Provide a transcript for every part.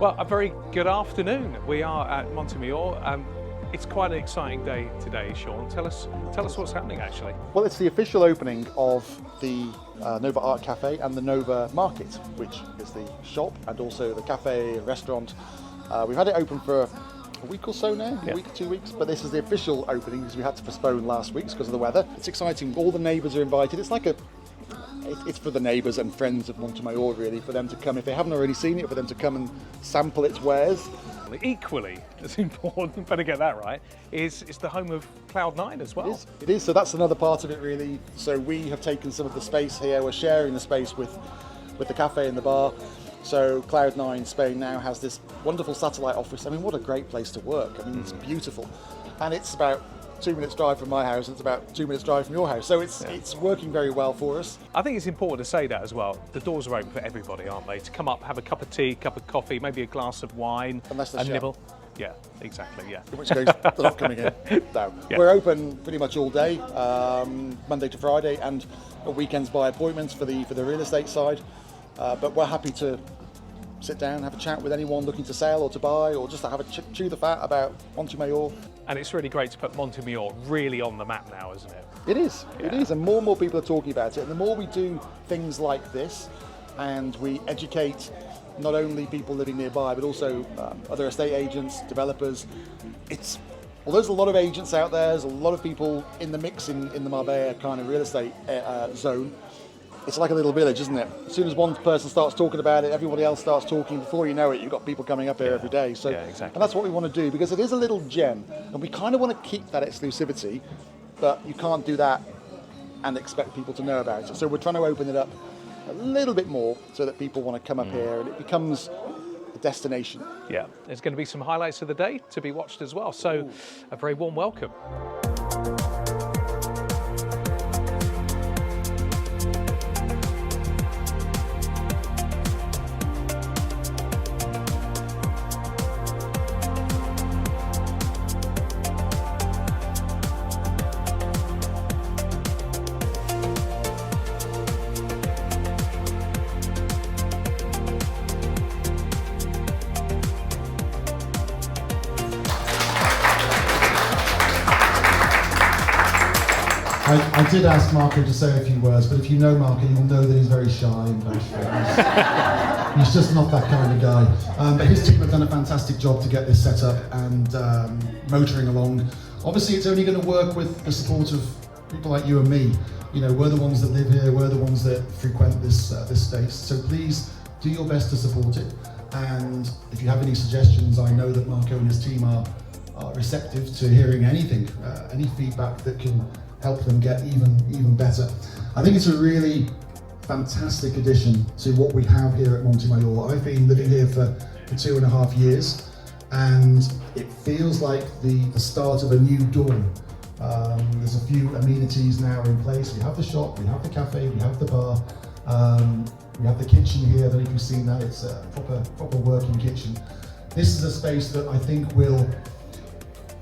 Well, a very good afternoon. We are at Monte. It's quite an exciting day today, Sean. Tell us what's happening actually. Well, it's the official opening of the Nova Art Cafe and the Nova Market, which is the shop and also the cafe and restaurant. We've had it open for a week or so now, a week or 2 weeks, but this is the official opening because we had to postpone last week's because of the weather. It's exciting. All the neighbours are invited. It's for the neighbours and friends of Monte really, for them to come, if they haven't already seen it, for them to come and sample its wares. Equally as important, better get that right, is the home of Cloud9 as well. It is, so that's another part of it really. So we have taken some of the space here, we're sharing the space with the cafe and the bar. So Cloud9 Spain now has this wonderful satellite office. I mean, what a great place to work. I mean, it's beautiful. And it's about 2 minutes drive from my house, and it's about 2 minutes drive from your house. So it's working very well for us. I think it's important to say that as well. The doors are open for everybody, aren't they? To come up, have a cup of tea, cup of coffee, maybe a glass of wine, unless a nibble. Yeah, exactly, yeah. In which case, they're not coming in. No. Yeah. We're open pretty much all day, Monday to Friday, and weekends by appointments for the real estate side. But we're happy to sit down, have a chat with anyone looking to sell or to buy, or just to have a chew the fat about Monte. And it's really great to put Monte really on the map now, isn't it? It is, it is, and more people are talking about it. And the more we do things like this, and we educate not only people living nearby, but also other estate agents, developers, well, there's a lot of agents out there's a lot of people in the mix in the Marbella kind of real estate zone. It's like a little village, isn't it? As soon as one person starts talking about it, everybody else starts talking. Before you know it, you've got people coming up here every day. So, exactly. And that's what we want to do, because it is a little gem, and we kind of want to keep that exclusivity, but you can't do that and expect people to know about it. So we're trying to open it up a little bit more so that people want to come up here and it becomes a destination. Yeah, there's going to be some highlights of the day to be watched as well. So a very warm welcome. I did ask Marco to say a few words, but if you know Marco, you'll know that he's very shy and bashful. He's just not that kind of guy. But his team have done a fantastic job to get this set up and motoring along. Obviously, it's only going to work with the support of people like you and me. You know, we're the ones that live here, we're the ones that frequent this space. So please do your best to support it. And if you have any suggestions, I know that Marco and his team are receptive to hearing anything, any feedback that can help them get even better. I think it's a really fantastic addition to what we have here at Monte. I've been living here for 2.5 years, and it feels like the start of a new dawn. There's a few amenities now in place. We have the shop, we have the cafe, we have the bar, we have the kitchen here. I don't know if you've seen that. It's a proper working kitchen. This is a space that I think will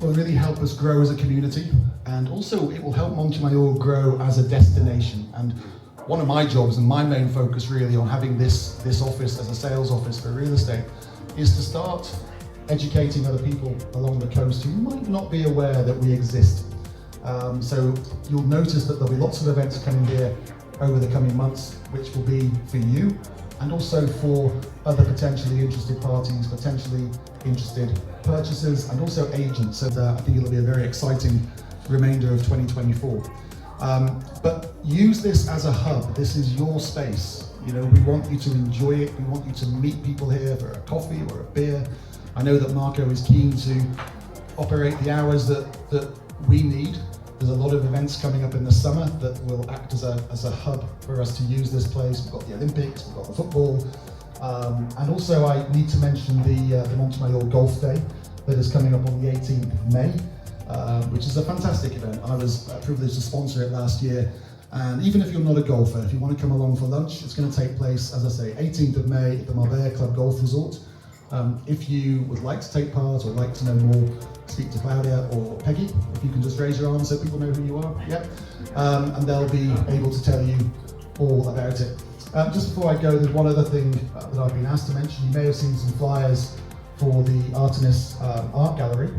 really help us grow as a community, and also it will help Monte grow as a destination. And one of my jobs and my main focus really on having this office as a sales office for real estate is to start educating other people along the coast who might not be aware that we exist. So you'll notice that there'll be lots of events coming here over the coming months, which will be for you and also for other potentially interested parties, potentially interested purchasers, and also agents. So I think it'll be a very exciting remainder of 2024. But use this as a hub. This is your space. You know, we want you to enjoy it. We want you to meet people here for a coffee or a beer. I know that Marco is keen to operate the hours that we need. There's a lot of events coming up in the summer that will act as a hub for us to use this place. We've got the Olympics, we've got the football, and also I need to mention the Monte Golf Day that is coming up on the 18th of May, which is a fantastic event. I was privileged to sponsor it last year, and even if you're not a golfer, if you want to come along for lunch, it's going to take place, as I say, 18th of May at the Marbella Club Golf Resort. If you would like to take part or like to know more, speak to Claudia or Peggy. If you can just raise your arm so people know who you are. Yep. And they'll be able to tell you all about it. Just before I go, there's one other thing that I've been asked to mention. You may have seen some flyers for the Artemis Art Gallery.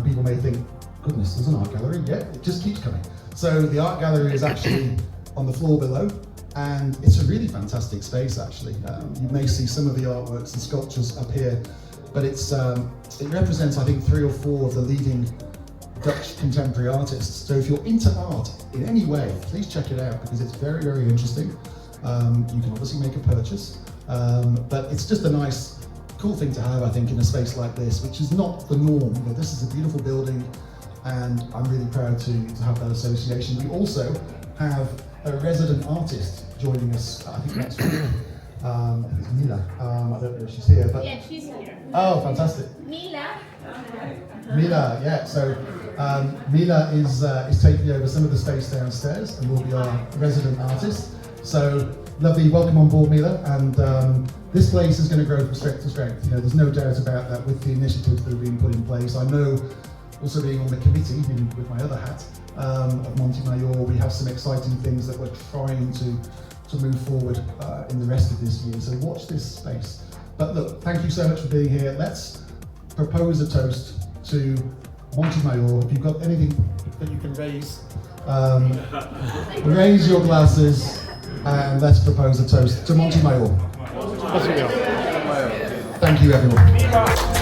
People may think, goodness, there's an art gallery. Yeah, it just keeps coming. So the art gallery is actually on the floor below, and it's a really fantastic space actually. You may see some of the artworks and sculptures up here, but it represents, I think, 3 or 4 of the leading Dutch contemporary artists. So if you're into art in any way, please check it out because it's very, very interesting. You can obviously make a purchase, but it's just a nice, cool thing to have, I think, in a space like this, which is not the norm. You know, this is a beautiful building, and I'm really proud to have that association. We also have a resident artist joining us, I think next week. It's Mila. I don't know if she's here, but yeah, she's here. Oh, fantastic. Mila. Mila, yeah. So Mila is taking over some of the space downstairs and will be our resident artist. So lovely, welcome on board, Mila. And this place is going to grow from strength to strength. You know, there's no doubt about that with the initiatives that are being put in place. I know, also being on the committee with my other hat of Monte Mayor, we have some exciting things that we're trying to move forward in the rest of this year. So watch this space. But look, thank you so much for being here. Let's propose a toast to Monte Mayor. If you've got anything that you can raise, raise your glasses and let's propose a toast to Monte Mayor. Thank you, everyone.